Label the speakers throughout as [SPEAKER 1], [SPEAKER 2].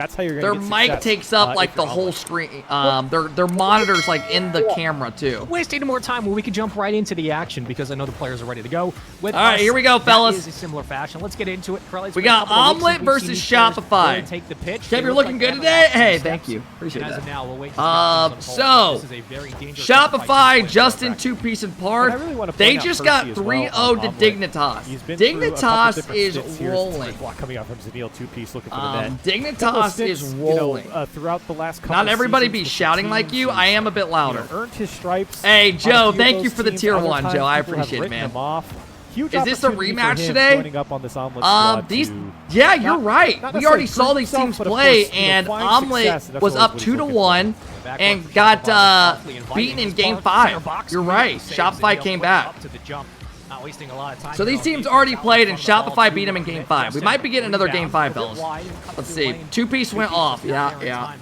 [SPEAKER 1] That's how you're
[SPEAKER 2] Their
[SPEAKER 1] gonna get
[SPEAKER 2] mic
[SPEAKER 1] success,
[SPEAKER 2] takes up like
[SPEAKER 1] if
[SPEAKER 2] the
[SPEAKER 1] you're
[SPEAKER 2] whole
[SPEAKER 1] Omelet.
[SPEAKER 2] screen. Their monitors like in the camera too.
[SPEAKER 3] Wasting more time when we can jump right into the action because I know the players are ready to go. With
[SPEAKER 2] All right,
[SPEAKER 3] us,
[SPEAKER 2] here we go, fellas.
[SPEAKER 3] That is a similar fashion. Let's get into it. Corelli's
[SPEAKER 2] We
[SPEAKER 3] been a
[SPEAKER 2] got
[SPEAKER 3] couple of weeks
[SPEAKER 2] Omelet
[SPEAKER 3] since we've
[SPEAKER 2] versus
[SPEAKER 3] seen these players
[SPEAKER 2] Shopify.
[SPEAKER 3] really take the pitch.
[SPEAKER 2] Kev,
[SPEAKER 3] They
[SPEAKER 2] you're
[SPEAKER 3] look
[SPEAKER 2] looking
[SPEAKER 3] like
[SPEAKER 2] good
[SPEAKER 3] they
[SPEAKER 2] today.
[SPEAKER 3] have
[SPEAKER 2] Hey,
[SPEAKER 3] some
[SPEAKER 2] thank
[SPEAKER 3] steps.
[SPEAKER 2] you. Appreciate
[SPEAKER 3] And as
[SPEAKER 2] that.
[SPEAKER 3] of now, we'll wait to see things
[SPEAKER 2] So,
[SPEAKER 3] unfold. This is a very dangerous
[SPEAKER 2] Shopify,
[SPEAKER 3] team
[SPEAKER 2] Justin,
[SPEAKER 3] play.
[SPEAKER 2] two-piece and part.
[SPEAKER 1] And I really wanna
[SPEAKER 2] They
[SPEAKER 1] point out
[SPEAKER 2] just got
[SPEAKER 1] Percy as well
[SPEAKER 2] 3-0
[SPEAKER 1] on
[SPEAKER 2] to
[SPEAKER 1] Omelet.
[SPEAKER 2] Dignitas.
[SPEAKER 1] He's been through a couple
[SPEAKER 2] Dignitas
[SPEAKER 1] different
[SPEAKER 2] is
[SPEAKER 1] stints here.
[SPEAKER 2] rolling.
[SPEAKER 1] Block coming out from Zanil, two-piece looking for the net.
[SPEAKER 2] Dignitas is rolling.
[SPEAKER 1] Throughout the last couple
[SPEAKER 2] Not everybody
[SPEAKER 1] seasons
[SPEAKER 2] be
[SPEAKER 1] with the
[SPEAKER 2] shouting like
[SPEAKER 1] teams,
[SPEAKER 2] you. I am a bit louder.
[SPEAKER 1] Earned his stripes.
[SPEAKER 2] Hey,
[SPEAKER 1] on a
[SPEAKER 2] Joe,
[SPEAKER 1] few of
[SPEAKER 2] thank
[SPEAKER 1] those
[SPEAKER 2] you for the
[SPEAKER 1] teams.
[SPEAKER 2] tier
[SPEAKER 1] Other
[SPEAKER 2] 1,
[SPEAKER 1] times,
[SPEAKER 2] Joe. I
[SPEAKER 1] people have
[SPEAKER 2] appreciate it,
[SPEAKER 1] written
[SPEAKER 2] man.
[SPEAKER 1] him off. Huge
[SPEAKER 2] Is this a
[SPEAKER 1] opportunity for
[SPEAKER 2] rematch
[SPEAKER 1] him
[SPEAKER 2] today?
[SPEAKER 1] joining up on this Omelet squad
[SPEAKER 2] Yeah, you're right.
[SPEAKER 1] not
[SPEAKER 2] We already
[SPEAKER 1] necessarily
[SPEAKER 2] saw
[SPEAKER 1] prove
[SPEAKER 2] these
[SPEAKER 1] himself,
[SPEAKER 2] teams
[SPEAKER 1] but of
[SPEAKER 2] play,
[SPEAKER 1] course,
[SPEAKER 2] and
[SPEAKER 1] find
[SPEAKER 2] Omelet
[SPEAKER 1] success, and that's
[SPEAKER 2] was
[SPEAKER 1] always
[SPEAKER 2] up
[SPEAKER 1] what he's
[SPEAKER 2] 2-1 and got beaten in game 5. You're right. Shopify came back.
[SPEAKER 3] Not wasting a lot of time.
[SPEAKER 2] So these teams already played, and Shopify beat them in game 5. We might be getting another game 5, fellas. Let's see. Two-piece went off. Yeah.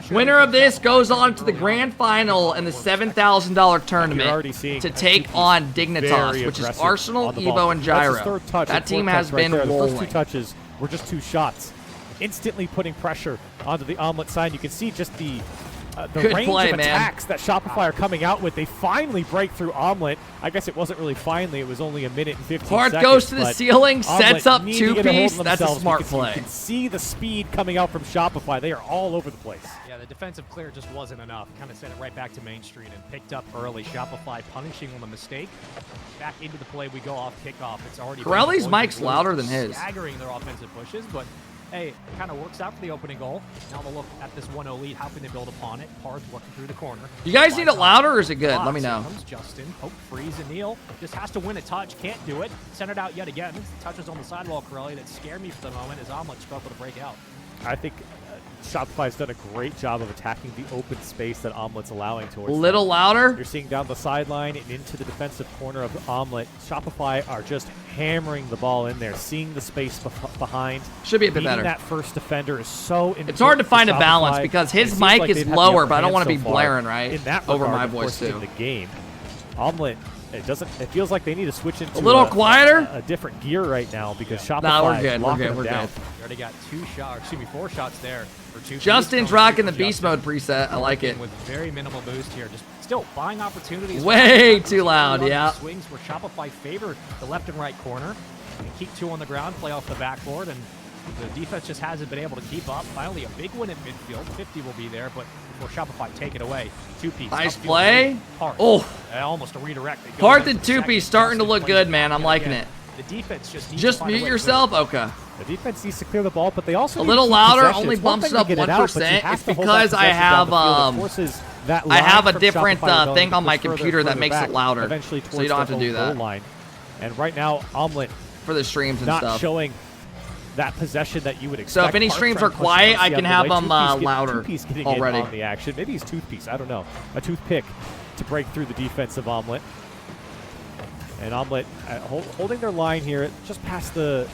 [SPEAKER 2] Winner of this goes on to the grand final in the $7,000 tournament to take on Dignitas, which is Arsenal, Evo, and Gyro. That team has been
[SPEAKER 1] rolling. The first
[SPEAKER 2] rolling.
[SPEAKER 1] 2 touches were just 2 shots, instantly putting pressure onto the Omelet side. You can see just the
[SPEAKER 2] Good
[SPEAKER 1] range
[SPEAKER 2] play,
[SPEAKER 1] of
[SPEAKER 2] man.
[SPEAKER 1] attacks that Shopify are coming out with. They finally break through Omelet. I guess it wasn't really finally. It was only a minute and 15
[SPEAKER 2] Hard
[SPEAKER 1] seconds.
[SPEAKER 2] goes to the
[SPEAKER 1] but
[SPEAKER 2] ceiling,
[SPEAKER 1] Omelet
[SPEAKER 2] sets up
[SPEAKER 1] need to get a hold
[SPEAKER 2] two-piece.
[SPEAKER 1] of
[SPEAKER 2] That's a
[SPEAKER 1] themselves
[SPEAKER 2] smart
[SPEAKER 1] because
[SPEAKER 2] play.
[SPEAKER 1] You can see the speed coming out from Shopify. They are all over the place.
[SPEAKER 3] Yeah, the defensive clear just wasn't enough. Kind of sent it right back to Main Street and picked up early. Shopify punishing on the mistake. Back into the play we go off kickoff. It's already
[SPEAKER 2] Corelli's mic's louder than his.
[SPEAKER 3] Staggering their offensive pushes, but hey, it kind of works out for the opening goal. Now they'll look at this 1-0 lead. How can they build upon it? Parr's working through the corner.
[SPEAKER 2] You guys need it louder, or is it good? Let me know.
[SPEAKER 3] Here comes Justin. Poke freeze and Neil just has to win a touch. Can't do it. Send it out yet again. Touches on the sidewall, Corelli, that scared me for the moment as Omelet struggled to break out.
[SPEAKER 1] I think Shopify's done a great job of attacking the open space that Omelet's allowing towards
[SPEAKER 2] A little
[SPEAKER 1] them.
[SPEAKER 2] louder.
[SPEAKER 1] You're seeing down the sideline and into the defensive corner of Omelet. Shopify are just hammering the ball in there, seeing the space behind.
[SPEAKER 2] Should be a bit
[SPEAKER 1] Beating
[SPEAKER 2] better.
[SPEAKER 1] That first defender is so important.
[SPEAKER 2] It's hard to find a
[SPEAKER 1] Shopify.
[SPEAKER 2] balance because his
[SPEAKER 1] It seems
[SPEAKER 2] mic
[SPEAKER 1] like
[SPEAKER 2] is
[SPEAKER 1] they've had the
[SPEAKER 2] lower,
[SPEAKER 1] upper
[SPEAKER 2] but I don't
[SPEAKER 1] hand
[SPEAKER 2] want to be
[SPEAKER 1] so far.
[SPEAKER 2] blaring, right?
[SPEAKER 1] In that
[SPEAKER 2] Over
[SPEAKER 1] regard,
[SPEAKER 2] my
[SPEAKER 1] of
[SPEAKER 2] voice,
[SPEAKER 1] course,
[SPEAKER 2] too.
[SPEAKER 1] in the game. Omelet, it feels like they need to switch into
[SPEAKER 2] A little quieter?
[SPEAKER 1] a different gear right now because Shopify
[SPEAKER 2] Nah, we're
[SPEAKER 1] is
[SPEAKER 2] good. We're
[SPEAKER 1] locking
[SPEAKER 2] good.
[SPEAKER 1] them
[SPEAKER 2] We're
[SPEAKER 1] down.
[SPEAKER 2] good.
[SPEAKER 3] We already got 4 shots there. For 2
[SPEAKER 2] Justin's rocking the beast mode preset. I like it.
[SPEAKER 3] With very minimal boost here. Just still buying opportunities.
[SPEAKER 2] Way too loud, yeah.
[SPEAKER 3] Swings where Shopify favored the left and right corner. And keep 2 on the ground, play off the backboard, and the defense just hasn't been able to keep up. Finally, a big win at midfield. 50 will be there, but before Shopify take it away. 2-piece.
[SPEAKER 2] Nice
[SPEAKER 3] upfield
[SPEAKER 2] play.
[SPEAKER 3] lead. Parth.
[SPEAKER 2] Oh.
[SPEAKER 3] Almost a redirect. It goes
[SPEAKER 2] Parth
[SPEAKER 3] into
[SPEAKER 2] and
[SPEAKER 3] the second.
[SPEAKER 2] 2-piece starting to
[SPEAKER 3] Justin
[SPEAKER 2] look
[SPEAKER 3] plays
[SPEAKER 2] good,
[SPEAKER 3] it
[SPEAKER 2] man. I'm
[SPEAKER 3] back
[SPEAKER 2] liking
[SPEAKER 3] again.
[SPEAKER 2] it.
[SPEAKER 3] The defense just needs
[SPEAKER 2] Just
[SPEAKER 3] to find a
[SPEAKER 2] mute
[SPEAKER 3] way to
[SPEAKER 2] yourself?
[SPEAKER 3] move.
[SPEAKER 2] Okay.
[SPEAKER 1] The defense needs to clear the ball, but they also
[SPEAKER 2] A
[SPEAKER 1] need
[SPEAKER 2] little
[SPEAKER 1] to keep
[SPEAKER 2] louder,
[SPEAKER 1] possession.
[SPEAKER 2] only
[SPEAKER 1] It's one
[SPEAKER 2] bumps
[SPEAKER 1] thing
[SPEAKER 2] it up
[SPEAKER 1] to get it out, but you
[SPEAKER 2] 1%.
[SPEAKER 1] have
[SPEAKER 2] It's
[SPEAKER 1] to hold that
[SPEAKER 2] because I
[SPEAKER 1] possession down
[SPEAKER 2] have,
[SPEAKER 1] the field. It forces that
[SPEAKER 2] I have
[SPEAKER 1] line
[SPEAKER 2] a
[SPEAKER 1] from
[SPEAKER 2] different
[SPEAKER 1] Shopify ability
[SPEAKER 2] thing
[SPEAKER 1] to
[SPEAKER 2] on my
[SPEAKER 1] push further
[SPEAKER 2] computer
[SPEAKER 1] and
[SPEAKER 2] that
[SPEAKER 1] further
[SPEAKER 2] makes it
[SPEAKER 1] back,
[SPEAKER 2] louder,
[SPEAKER 1] eventually
[SPEAKER 2] so you don't have to
[SPEAKER 1] towards
[SPEAKER 2] do
[SPEAKER 1] the goal
[SPEAKER 2] that.
[SPEAKER 1] line. And right now, Omelet
[SPEAKER 2] For the streams and
[SPEAKER 1] not
[SPEAKER 2] stuff.
[SPEAKER 1] showing that possession that you would expect.
[SPEAKER 2] So if any
[SPEAKER 1] Parth
[SPEAKER 2] streams
[SPEAKER 1] trying
[SPEAKER 2] are
[SPEAKER 1] to push
[SPEAKER 2] quiet,
[SPEAKER 1] Percy
[SPEAKER 2] I
[SPEAKER 1] out
[SPEAKER 2] can
[SPEAKER 1] the
[SPEAKER 2] have
[SPEAKER 1] way.
[SPEAKER 2] them louder
[SPEAKER 1] Two-piece getting
[SPEAKER 2] already.
[SPEAKER 1] in on the action. Maybe he's toothpiece. I don't know. A toothpick to break through the defense of Omelet. And Omelet holding their line here, just past the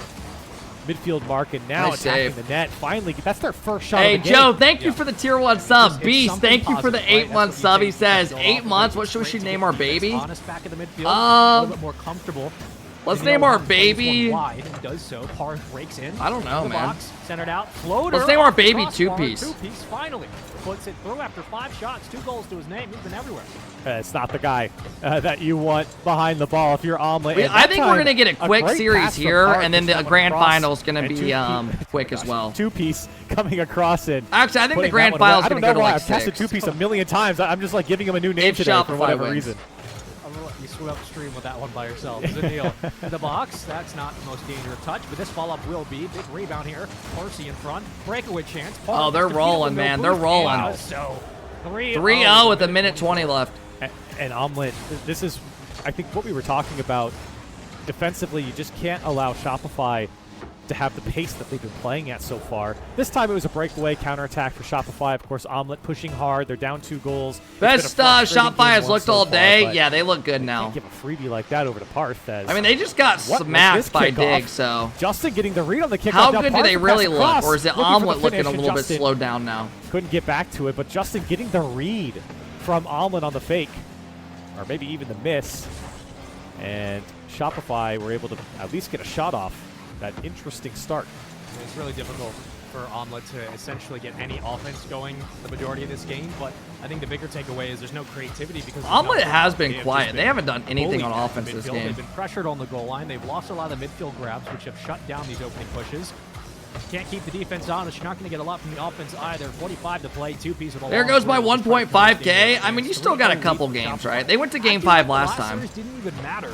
[SPEAKER 1] midfield mark, and now
[SPEAKER 2] Nice
[SPEAKER 1] attacking
[SPEAKER 2] save.
[SPEAKER 1] the net. Finally, that's their first shot
[SPEAKER 2] Hey,
[SPEAKER 1] of the game.
[SPEAKER 2] Joe, thank you for the tier 1 sub.
[SPEAKER 3] It's
[SPEAKER 2] Beast,
[SPEAKER 3] something
[SPEAKER 2] thank you for the
[SPEAKER 3] positive, right?
[SPEAKER 2] 8-month
[SPEAKER 3] That's what
[SPEAKER 2] sub.
[SPEAKER 3] you
[SPEAKER 2] He
[SPEAKER 3] think.
[SPEAKER 2] says,
[SPEAKER 3] Go
[SPEAKER 2] 8
[SPEAKER 3] off
[SPEAKER 2] months?
[SPEAKER 3] the
[SPEAKER 2] What should we
[SPEAKER 3] great to
[SPEAKER 2] name
[SPEAKER 3] get
[SPEAKER 2] our
[SPEAKER 3] the defense
[SPEAKER 2] baby?
[SPEAKER 3] honest back in the midfield, a little bit more comfortable.
[SPEAKER 2] Let's
[SPEAKER 3] Neil
[SPEAKER 2] name our
[SPEAKER 3] plays
[SPEAKER 2] baby.
[SPEAKER 3] one wide and does so. Parth breaks in.
[SPEAKER 2] I don't know,
[SPEAKER 3] the
[SPEAKER 2] man.
[SPEAKER 3] Box, centered out, floater.
[SPEAKER 2] Let's name our
[SPEAKER 3] off the
[SPEAKER 2] baby
[SPEAKER 3] crossbar.
[SPEAKER 2] 2-piece.
[SPEAKER 3] 2-piece finally puts it through after 5 shots, 2 goals to his name. He's been everywhere.
[SPEAKER 1] It's not the guy that you want behind the ball if you're Omelet. And
[SPEAKER 2] I
[SPEAKER 1] that
[SPEAKER 2] think we're
[SPEAKER 1] time,
[SPEAKER 2] going to get a quick
[SPEAKER 1] great
[SPEAKER 2] series
[SPEAKER 1] pass from
[SPEAKER 2] here,
[SPEAKER 1] Parth
[SPEAKER 2] and then
[SPEAKER 1] as
[SPEAKER 2] the
[SPEAKER 1] that went
[SPEAKER 2] grand
[SPEAKER 1] across,
[SPEAKER 2] final is going to
[SPEAKER 1] and
[SPEAKER 2] be quick as well.
[SPEAKER 1] Two-piece coming across in.
[SPEAKER 2] Actually, I think the
[SPEAKER 1] putting
[SPEAKER 2] grand
[SPEAKER 1] that one away.
[SPEAKER 2] final is going to go to like
[SPEAKER 1] I've tested
[SPEAKER 2] 6.
[SPEAKER 1] two-piece a million times. I'm just like giving him a new name
[SPEAKER 2] If
[SPEAKER 1] today for
[SPEAKER 2] Shopify
[SPEAKER 1] whatever
[SPEAKER 2] wins.
[SPEAKER 1] reason.
[SPEAKER 3] I'm gonna let you swim upstream with that one by yourself. Zanil in the box. That's not the most dangerous touch, but this follow-up will be. Big rebound here. Percy in front. Breakaway chance.
[SPEAKER 2] Oh, they're rolling, man. They're rolling.
[SPEAKER 3] Wow. So
[SPEAKER 2] 3-0 with a minute 20 left.
[SPEAKER 1] And Omelet, this is, I think, what we were talking about. Defensively, you just can't allow Shopify to have the pace that they've been playing at so far. This time it was a breakaway counterattack for Shopify. Of course, Omelet pushing hard. They're down 2 goals.
[SPEAKER 2] Best Shopify has looked all day. Yeah, they look good now.
[SPEAKER 1] Can't give a freebie like that over to Parth.
[SPEAKER 2] I mean, they just got
[SPEAKER 1] What was
[SPEAKER 2] smacked
[SPEAKER 1] this
[SPEAKER 2] by
[SPEAKER 1] kickoff?
[SPEAKER 2] Dig, so.
[SPEAKER 1] Justin getting the read on the kickoff.
[SPEAKER 2] How
[SPEAKER 1] Now
[SPEAKER 2] good do
[SPEAKER 1] Parth
[SPEAKER 2] they
[SPEAKER 1] will
[SPEAKER 2] really
[SPEAKER 1] pass
[SPEAKER 2] look?
[SPEAKER 1] across,
[SPEAKER 2] Or is it
[SPEAKER 1] looking for the
[SPEAKER 2] Omelet looking a
[SPEAKER 1] finish, and
[SPEAKER 2] little bit
[SPEAKER 1] Justin
[SPEAKER 2] slowed down now?
[SPEAKER 1] couldn't get back to it, but Justin getting the read from Omelet on the fake. Or maybe even the miss. And Shopify were able to at least get a shot off. That interesting start.
[SPEAKER 3] It's really difficult for Omelet to essentially get any offense going the majority of this game, but I think the bigger takeaway is there's no creativity because
[SPEAKER 2] Omelet has been quiet. They haven't done anything on offense this game.
[SPEAKER 3] They've been pressured on the goal line. They've lost a lot of the midfield grabs, which have shut down these opening pushes. Can't keep the defense honest. You're not going to get a lot from the offense either. 45 to play, 2-piece with a
[SPEAKER 2] There goes my 1.5K. I mean, you still got a couple games, right? They went to game 5 last time.
[SPEAKER 3] Series didn't even matter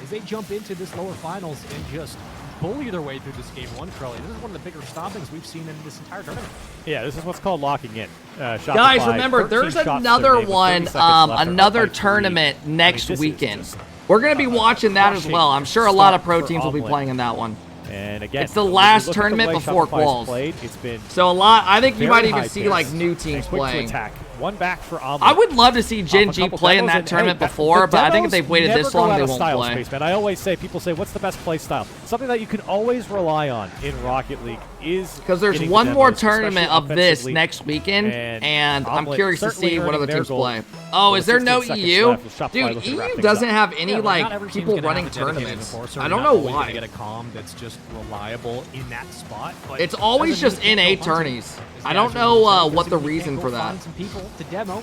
[SPEAKER 3] as they jump into this lower finals and just bully their way through this game 1, Crowley. This is one of the bigger stompings we've seen in this entire tournament.
[SPEAKER 1] Yeah, this is what's called locking in.
[SPEAKER 2] Guys, remember, there's another one, another tournament next weekend. We're going to be watching that as well. I'm sure a lot of pro teams will be playing in that one.
[SPEAKER 1] And again,
[SPEAKER 2] it's the last tournament before quals.
[SPEAKER 1] It's been
[SPEAKER 2] so a lot. I think you might even see like new teams playing.
[SPEAKER 1] One back for Omelet.
[SPEAKER 2] I would love to see Gen G play in that tournament before, but I think if they've waited this long, they won't play.
[SPEAKER 1] Space, man. I always say, people say, what's the best play style? Something that you can always rely on in Rocket League is
[SPEAKER 2] because there's one more tournament of this next weekend, and I'm curious to see what other teams play. Oh, is there no EU? Dude, EU doesn't have any like people running tournaments. I don't know why.
[SPEAKER 3] Get a comm that's just reliable in that spot.
[SPEAKER 2] It's always just NA tourneys. I don't know what the reason for that.
[SPEAKER 3] Some people to demo.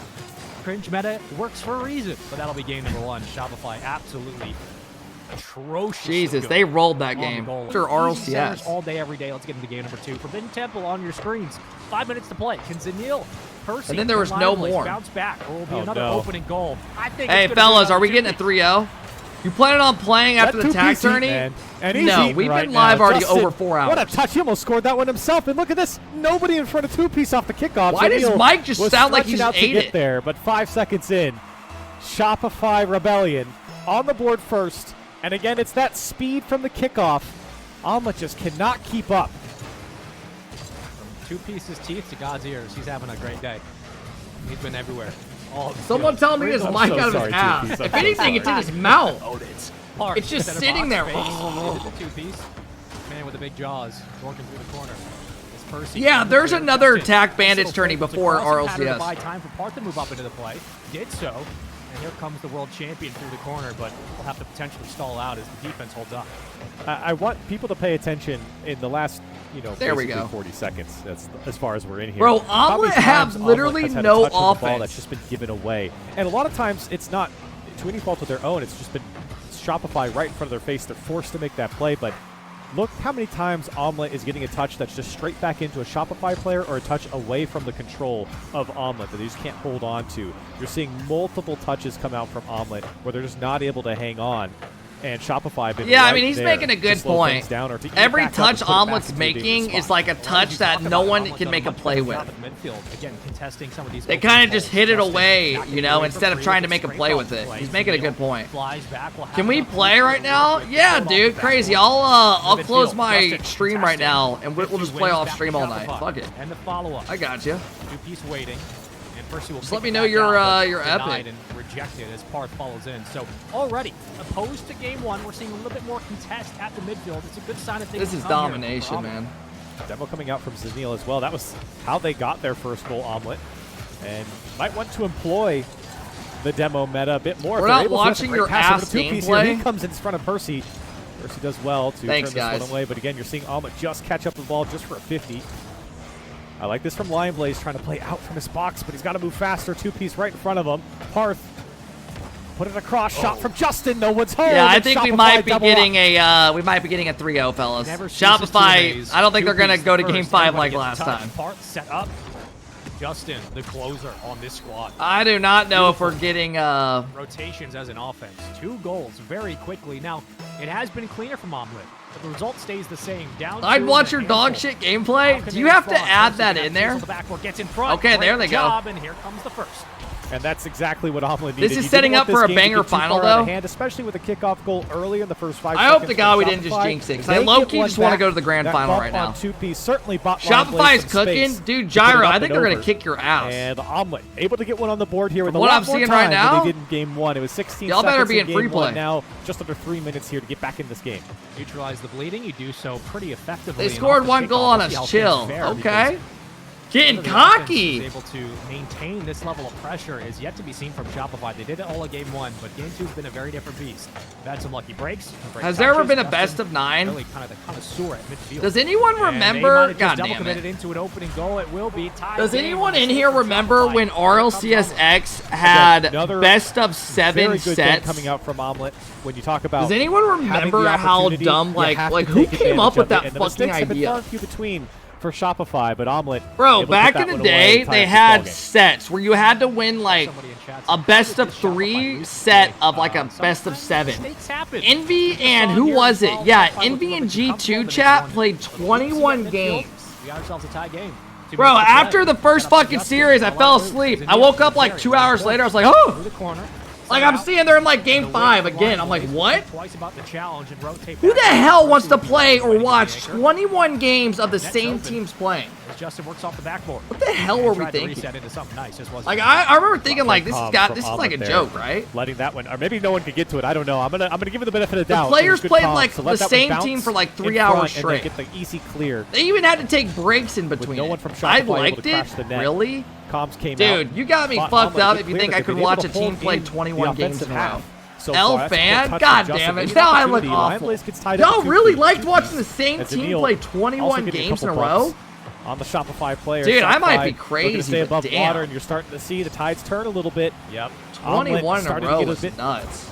[SPEAKER 3] Cringe meta works for a reason, but that'll be game number 1. Shopify absolutely atrocious.
[SPEAKER 2] Jesus, they rolled that game. After RLCS.
[SPEAKER 3] All day, every day. Let's get into game number 2. Forbidden Temple on your screens. 5 minutes to play. Can Zanil, Percy,
[SPEAKER 2] and then there was no more.
[SPEAKER 3] Bounce back, or will be another opening goal. I think
[SPEAKER 2] hey, fellas, are we getting a 3-0? You planning on playing after the tag tourney? No, we've been live already over 4 hours.
[SPEAKER 1] What a touch. He almost scored that one himself. And look at this. Nobody in front of 2-piece off the kickoff.
[SPEAKER 2] Why does Mike just sound like he's ate it?
[SPEAKER 1] There, but 5 seconds in, Shopify Rebellion on the board first. And again, it's that speed from the kickoff. Omelet just cannot keep up.
[SPEAKER 3] From 2-piece's teeth to God's ears, he's having a great day. He's been everywhere.
[SPEAKER 2] Someone tell me his mic out of his ass. If anything, it's in his mouth. It's just sitting there.
[SPEAKER 3] Oh. 2-piece. Man with the big jaws working through the corner.
[SPEAKER 2] Yeah, there's another attack bandage tourney before RLCS.
[SPEAKER 3] Buy time for Parth to move up into the play. Did so. And here comes the world champion through the corner, but will have to potentially stall out as the defense holds up.
[SPEAKER 1] I want people to pay attention in the last,
[SPEAKER 2] there we go.
[SPEAKER 1] 40 sequence. That's as far as we're in here.
[SPEAKER 2] Bro, Omelet has literally no offense.
[SPEAKER 1] Ball that's just been given away. And a lot of times it's not to any fault of their own. It's just been Shopify right in front of their face. They're forced to make that play, but look how many times Omelet is getting a touch that's just straight back into a Shopify player or a touch away from the control of Omelet that they just can't hold on to. You're seeing multiple touches come out from Omelet where they're just not able to hang on. And Shopify been
[SPEAKER 2] I mean, he's making a good point. Every touch Omelet's making is like a touch that no one can make a play with. They kind of just hit it away, instead of trying to make a play with it. He's making a good point. Can we play right now? Yeah, dude, crazy. I'll close my stream right now, and we'll just play off stream all night. Fuck it. I got you.
[SPEAKER 3] 2-piece waiting.
[SPEAKER 2] Just let me know your epic.
[SPEAKER 3] And rejected as Parth follows in. So already, opposed to game 1, we're seeing a little bit more contest at the midfield. It's a good sign of things.
[SPEAKER 2] This is domination, man.
[SPEAKER 1] Demo coming out from Zanil as well. That was how they got their first goal, Omelet. And might want to employ the demo meta a bit more.
[SPEAKER 2] We're not watching your ass gameplay.
[SPEAKER 1] He comes in front of Percy. Percy does well to turn this one away. But again, you're seeing Omelet just catch up the ball just for a 50. I like this from Lion Blaze, trying to play out from his box, but he's got to move faster. 2-piece right in front of him. Parth, put it across. Shot from Justin. No one's home.
[SPEAKER 2] Yeah, I think we might be getting a 3-0, fellas. Shopify. I don't think they're gonna go to game 5 like last time.
[SPEAKER 3] Parth set up. Justin, the closer on this squad.
[SPEAKER 2] I do not know if we're getting
[SPEAKER 3] rotations as an offense. 2 goals very quickly. Now, it has been cleaner from Omelet. The result stays the same.
[SPEAKER 2] I'd watch your dog shit gameplay. Do you have to add that in there? Okay, there they go.
[SPEAKER 3] And here comes the first.
[SPEAKER 1] And that's exactly what Omelet needed.
[SPEAKER 2] This is setting up for a banger final, though.
[SPEAKER 1] Especially with a kickoff goal early in the first 5 seconds.
[SPEAKER 2] I hope to God we didn't just jinx it, because I low-key just want to go to the grand final right now.
[SPEAKER 1] Certainly
[SPEAKER 2] Shopify's cooking. Dude, Gyro, I think they're going to kick your ass.
[SPEAKER 1] And Omelet able to get one on the board here. With
[SPEAKER 2] what I'm seeing right now,
[SPEAKER 1] they did in game 1. It was 16
[SPEAKER 2] y'all better be in free play.
[SPEAKER 1] Now just under 3 minutes here to get back in this game.
[SPEAKER 3] Neutralize the bleeding. You do so pretty effectively.
[SPEAKER 2] They scored 1 goal on us. Chill. Okay. Getting cocky.
[SPEAKER 3] Able to maintain this level of pressure is yet to be seen from Shopify. They did it all in game 1, but game 2's been a very different beast. They've had some lucky breaks.
[SPEAKER 2] Has there ever been a best of 9?
[SPEAKER 3] Really kind of the connoisseur at midfield.
[SPEAKER 2] Does anyone remember? God damn it!
[SPEAKER 3] Into an opening goal. It will be tied.
[SPEAKER 2] Does anyone in here remember when RLCS X had best of 7 sets
[SPEAKER 1] coming out from Omelet? When you talk about,
[SPEAKER 2] does anyone remember how dumb like who came up with that fucking idea?
[SPEAKER 1] Between for Shopify, but Omelet,
[SPEAKER 2] bro, back in the day they had sets where you had to win like a best of 3 set of like a best of 7. Envy and who was it? Yeah, Envy and G2 chat played 21 games.
[SPEAKER 3] We got ourselves a tie game.
[SPEAKER 2] Bro, after the first fucking series, I fell asleep. I woke up like 2 hours later. I was like, oh. Like, I'm seeing there in like game 5 again. I'm like, what? Who the hell wants to play or watch 21 games of the same teams playing?
[SPEAKER 3] Justin works off the backboard.
[SPEAKER 2] What the hell were we thinking? Like, I remember thinking like this is like a joke, right?
[SPEAKER 1] Letting that one, or maybe no one could get to it. I don't know. I'm gonna give it the benefit of the doubt.
[SPEAKER 2] The players played like the same team for like 3 hours straight.
[SPEAKER 1] Get the easy clear.
[SPEAKER 2] They even had to take breaks in between.
[SPEAKER 1] No one from
[SPEAKER 2] I
[SPEAKER 1] Shopify
[SPEAKER 2] liked it. Really?
[SPEAKER 1] Comms came
[SPEAKER 2] Dude,
[SPEAKER 1] out.
[SPEAKER 2] you got me fucked up if you think I could watch a team play 21 games in a row. L-Fan? God damn it. Now I look awful. Y'all really liked watching the same team play 21 games in a row?
[SPEAKER 1] On the Shopify player.
[SPEAKER 2] Dude, I might be crazy,
[SPEAKER 1] stay above
[SPEAKER 2] damn.
[SPEAKER 1] water, and you're starting to see the tides turn a little bit.
[SPEAKER 3] Yep.
[SPEAKER 2] 21 in a row is nuts.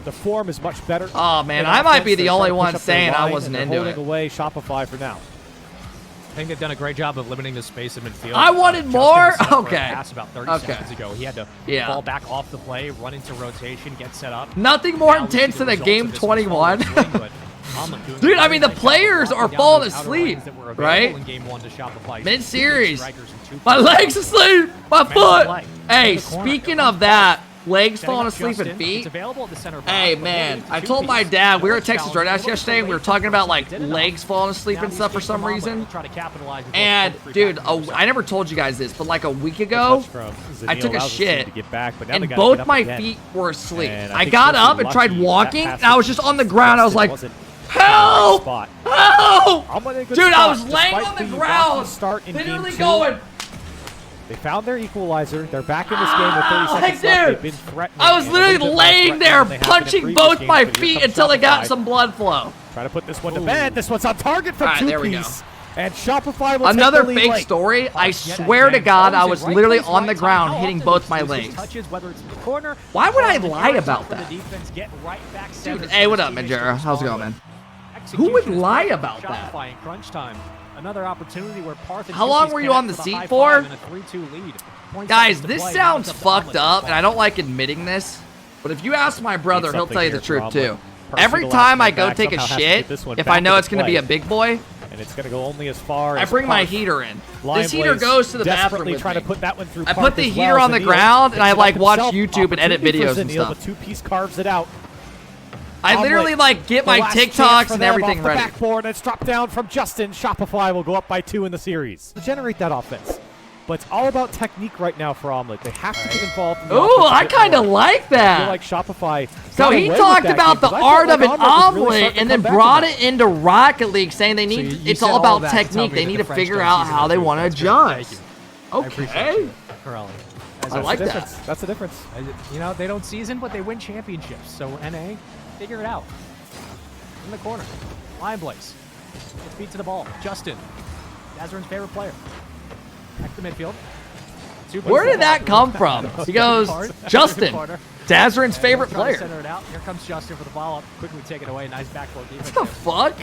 [SPEAKER 1] The form is much better.
[SPEAKER 2] Oh, man, I might be the only one saying I wasn't into it.
[SPEAKER 1] Holding away Shopify for now.
[SPEAKER 3] I think they've done a great job of limiting the space in midfield.
[SPEAKER 2] I wanted more? Okay.
[SPEAKER 3] Pass about 30 seconds ago. He had to fall back off the play, run into rotation, get set up.
[SPEAKER 2] Nothing more intense than a game 21. Dude, I mean, the players are falling asleep, right? Mid-series. My leg's asleep. My foot. Hey, speaking of that, legs falling asleep and feet. Hey, man, I told my dad, we were at Texas Roadhouse yesterday, and we were talking about, like, legs falling asleep and stuff for some reason. And, dude, I never told you guys this, but, like, a week ago, I took a shit, and both my feet were asleep. I got up and tried walking, and I was just on the ground. I was like, help! Help! Dude, I was laying on the ground, literally going...
[SPEAKER 1] They found their equalizer. They're back in this game with 30 seconds left. They've been threatening.
[SPEAKER 2] I was literally laying there, punching both my feet until I got some blood flow.
[SPEAKER 1] Try to put this one to bed. This one's on target for two-piece. And Shopify will
[SPEAKER 2] another fake story. I swear to God, I was literally on the ground hitting both my legs. Why would I lie about that? Dude, hey, what up, Majera? How's it going, man? Who would lie about that?
[SPEAKER 3] Another opportunity where
[SPEAKER 2] how long were you on the seat for? Guys, this sounds fucked up, and I don't like admitting this, but if you ask my brother, he'll tell you the truth too. Every time I go take a shit, if I know it's going to be a big boy,
[SPEAKER 1] and it's going to go only as far
[SPEAKER 2] I bring my heater in. This heater goes to the bathroom with
[SPEAKER 1] trying
[SPEAKER 2] me.
[SPEAKER 1] to put that one through.
[SPEAKER 2] I put the heater on the ground, and I like watch YouTube and edit videos and stuff.
[SPEAKER 1] Two-piece carves it out.
[SPEAKER 2] I literally like get my TikToks and everything ready.
[SPEAKER 1] Backboard, and it's dropped down from Justin. Shopify will go up by 2 in the series. Generate that offense. But it's all about technique right now for Omelet. They have to get involved.
[SPEAKER 2] Ooh, I kind of like that.
[SPEAKER 1] I feel like Shopify.
[SPEAKER 2] So he talked about the art of an omelet and then brought it into Rocket League, saying they need. It's all about technique. They need to figure out how they want to adjust. Okay. I like that.
[SPEAKER 1] That's the difference.
[SPEAKER 3] You know, they don't season, but they win championships. So NA, figure it out. In the corner, Lion Blaze. Gets beat to the ball. Justin, Dazzerin's favorite player. Back to midfield.
[SPEAKER 2] Where did that come from? He goes, Justin, Dazzerin's favorite player.
[SPEAKER 3] Center it out. Here comes Justin for the follow-up. Quickly take it away. Nice backboard defense.
[SPEAKER 2] What the fuck?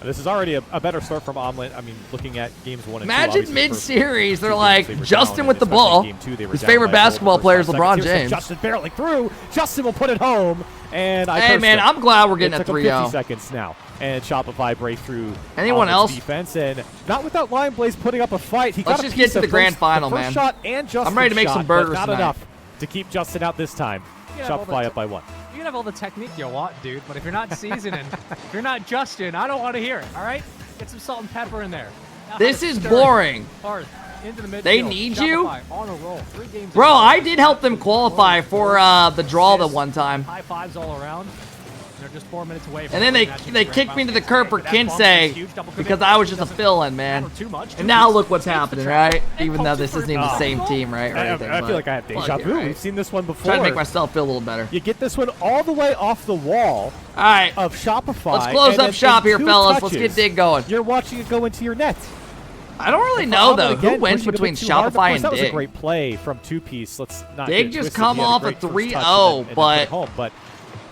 [SPEAKER 1] This is already a better start from Omelet. I mean, looking at games 1 and 2.
[SPEAKER 2] Imagine mid-series, they're like, Justin with the ball. His favorite basketball player is LeBron James.
[SPEAKER 1] Justin barreling through. Justin will put it home. And
[SPEAKER 2] hey, man, I'm glad we're getting a 3-0.
[SPEAKER 1] 50 seconds now. And Shopify break through.
[SPEAKER 2] Anyone else?
[SPEAKER 1] Defense, and not without Lion Blaze putting up a fight.
[SPEAKER 2] Let's just get to the grand final, man.
[SPEAKER 1] Shot and Justin's
[SPEAKER 2] I'm ready to make some burgers
[SPEAKER 1] not
[SPEAKER 2] tonight.
[SPEAKER 1] enough to keep Justin out this time. Shopify up by 1.
[SPEAKER 3] You can have all the technique you want, dude, but if you're not seasoning, if you're not Justin, I don't want to hear it, all right? Get some salt and pepper in there.
[SPEAKER 2] This is boring.
[SPEAKER 3] Into the midfield.
[SPEAKER 2] They need you?
[SPEAKER 3] On a roll. 3 games
[SPEAKER 2] Bro, I did help them qualify for the draw the one time.
[SPEAKER 3] High fives all around. They're just 4 minutes away from
[SPEAKER 2] And then they kicked me to the curb for Kinsey because I was just a fill-in, man. And now look what's happening, right? Even though this isn't even the same team, right?
[SPEAKER 1] I feel like I have deja vu. We've seen this one before.
[SPEAKER 2] Trying to make myself feel a little better.
[SPEAKER 1] You get this one all the way off the wall.
[SPEAKER 2] All right.
[SPEAKER 1] Of Shopify.
[SPEAKER 2] Let's close up shop here, fellas. Let's get Dig going.
[SPEAKER 1] You're watching it go into your net.
[SPEAKER 2] I don't really know, though. Who wins between Shopify and Dig?
[SPEAKER 1] That was a great play from two-piece. Let's not
[SPEAKER 2] Dig just come off a 3-0,
[SPEAKER 1] but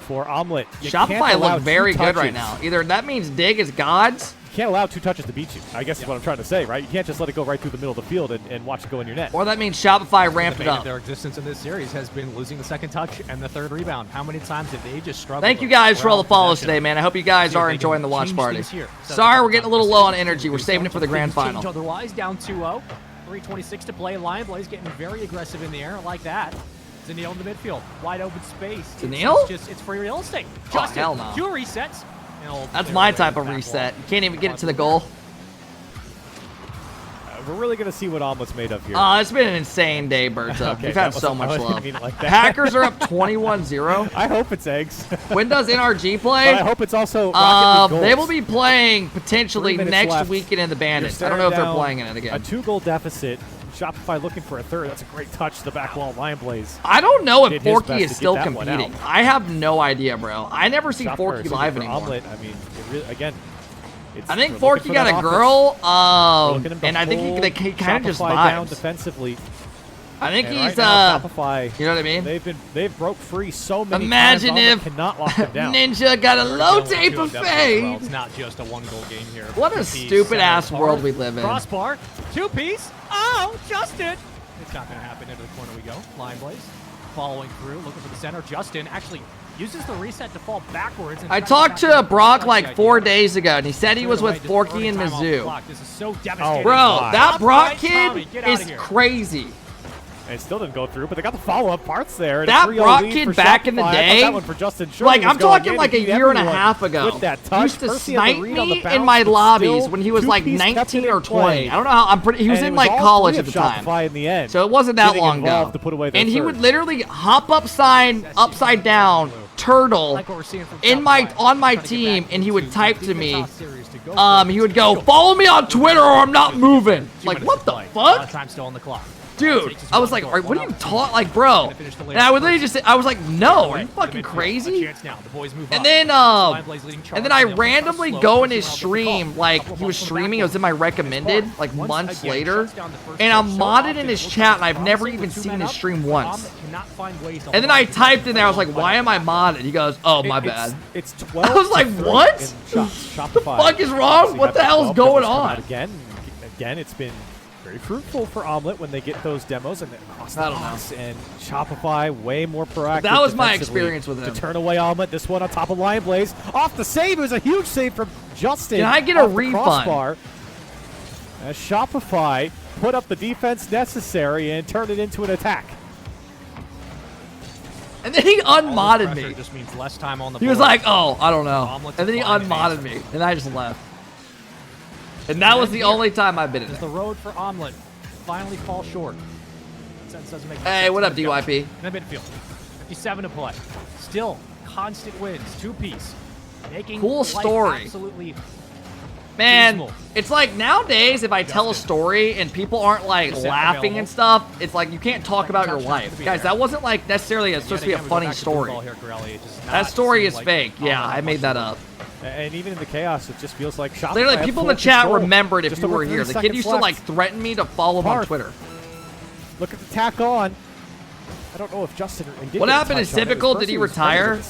[SPEAKER 1] for Omelet,
[SPEAKER 2] Shopify look very good right now. Either that means Dig is gods.
[SPEAKER 1] You can't allow 2 touches to beat you. I guess is what I'm trying to say, right? You can't just let it go right through the middle of the field and watch it go in your net.
[SPEAKER 2] Or that means Shopify ramped it up.
[SPEAKER 3] Their existence in this series has been losing the second touch and the third rebound. How many times did they just struggle?
[SPEAKER 2] Thank you guys for all the follows today, man. I hope you guys are enjoying the watch party. Sorry, we're getting a little low on energy. We're saving it for the grand final.
[SPEAKER 3] Otherwise, down 2-0. 3:26 to play. Lion Blaze getting very aggressive in the air like that. Zanil in the midfield. Wide open space.
[SPEAKER 2] Zanil?
[SPEAKER 3] It's free real estate.
[SPEAKER 2] Justin, hell no.
[SPEAKER 3] 2 resets.
[SPEAKER 2] That's my type of reset. You can't even get it to the goal.
[SPEAKER 1] We're really going to see what Omelet's made of here.
[SPEAKER 2] It's been an insane day, Berta.
[SPEAKER 1] Okay,
[SPEAKER 2] We've had so much love.
[SPEAKER 1] Like
[SPEAKER 2] Hackers are up 21-0.
[SPEAKER 1] I hope it's eggs.
[SPEAKER 2] When does NRG play?
[SPEAKER 1] But I hope it's also RocketLeague goals.
[SPEAKER 2] They will be playing potentially next weekend in the Bandits. I don't know if they're playing in it again.
[SPEAKER 1] A 2-goal deficit. Shopify looking for a third. That's a great touch to the back wall. Lion Blaze.
[SPEAKER 2] I don't know if Forky is still competing. I have no idea, bro. I never see Forky live anymore.
[SPEAKER 1] Omelet, I mean, again,
[SPEAKER 2] I think Forky got a girl, and I think they kind of just vibes.
[SPEAKER 1] Defensively.
[SPEAKER 2] I think he's
[SPEAKER 1] Shopify,
[SPEAKER 2] you know what I mean?
[SPEAKER 1] They've broke free so many
[SPEAKER 2] Imagine
[SPEAKER 1] times.
[SPEAKER 2] if
[SPEAKER 1] cannot lock them down.
[SPEAKER 2] Ninja got a low tape of fade.
[SPEAKER 3] Well, it's not just a 1-goal game here.
[SPEAKER 2] What a stupid ass world we live in.
[SPEAKER 3] Crossbar, 2-piece. Oh, Justin. It's not going to happen. Into the corner we go. Lion Blaze following through, looking for the center. Justin actually uses the reset to fall backwards.
[SPEAKER 2] I talked to Brock like 4 days ago, and he said he was with Forky and Mizzou.
[SPEAKER 3] This is so devastating.
[SPEAKER 2] Bro, that Brock kid is crazy.
[SPEAKER 1] And it still didn't go through, but they got the follow-up parts there.
[SPEAKER 2] That Brock kid back in the day,
[SPEAKER 1] that one for Justin
[SPEAKER 2] like I'm talking like a year and a half ago, used to snipe me in my lobbies when he was like 19 or 20. I don't know how, he was in like college at the time.
[SPEAKER 1] In the end,
[SPEAKER 2] so it wasn't that long ago. And he would literally hop upside down, turtle, on my team, and he would type to me, he would go, follow me on Twitter or I'm not moving. Like, what the fuck?
[SPEAKER 3] Time still on the clock.
[SPEAKER 2] Dude, I was like, what are you talking? Like, bro. And I would literally just say, I was like, no, are you fucking crazy? And then I randomly go in his stream, like, he was streaming, it was in my recommended, like, months later. And I'm modded in his chat, and I've never even seen his stream once. And then I typed in there, I was like, why am I modded? He goes, oh, my bad.
[SPEAKER 1] It's 12.
[SPEAKER 2] I was like, what? What the fuck is wrong? What the hell is going on?
[SPEAKER 1] Again, it's been very fruitful for Omelet when they get those demos and and Shopify way more proactive.
[SPEAKER 2] That was my experience with him.
[SPEAKER 1] To turn away Omelet. This one on top of Lion Blaze. Off the save. It was a huge save from Justin.
[SPEAKER 2] Can I get a refund?
[SPEAKER 1] As Shopify put up the defense necessary and turned it into an attack.
[SPEAKER 2] And then he unmodded me.
[SPEAKER 3] Just means less time on the
[SPEAKER 2] he was like, oh, I don't know. And then he unmodded me, and I just left. And that was the only time I've been in it.
[SPEAKER 3] The road for Omelet finally fall short.
[SPEAKER 2] Hey, what up, DYP?
[SPEAKER 3] In the midfield, 57 to play. Still constant wins, 2-piece. Making
[SPEAKER 2] cool story.
[SPEAKER 3] Absolutely.
[SPEAKER 2] Man, it's like nowadays if I tell a story and people aren't like laughing and stuff, it's like you can't talk about your life. Guys, that wasn't like necessarily supposed to be a funny story. That story is fake. Yeah, I made that up.
[SPEAKER 1] And even in the chaos, it just feels like Shopify.
[SPEAKER 2] Literally, people in the chat remembered if you were here. The kid used to like threaten me to follow him on Twitter.
[SPEAKER 1] Look at the tack on. I don't know if Justin.
[SPEAKER 2] What happened is Typical. Did he retire?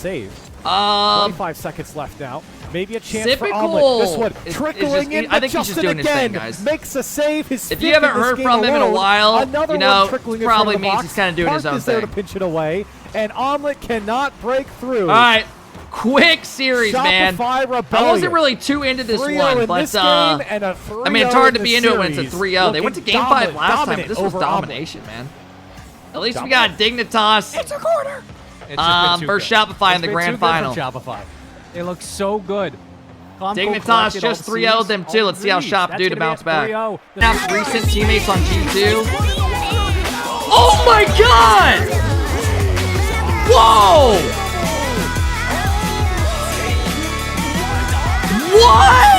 [SPEAKER 1] 25 seconds left now. Maybe a chance for
[SPEAKER 2] Typical.
[SPEAKER 1] Omelet. This one trickling in.
[SPEAKER 2] I think he's just doing his thing, guys.
[SPEAKER 1] Makes a save.
[SPEAKER 2] If you haven't heard from him in a while, you know, probably means he's kind of doing his own thing.
[SPEAKER 1] There to pinch it away, and Omelet cannot break through.
[SPEAKER 2] All right. Quick series, man. I wasn't really too into this one, but I mean, it's hard to be into it when it's a 3-0. They went to Game 5 last time, but this was domination, man. At least we got Dignitas.
[SPEAKER 3] It's a corner.
[SPEAKER 2] Versus Shopify in the grand final.
[SPEAKER 3] Shopify. It looks so good.
[SPEAKER 2] Dignitas just 3-0'd them too. Let's see how Shop do to bounce back. Snap's recent teammates on G2. Oh my god! Whoa! What?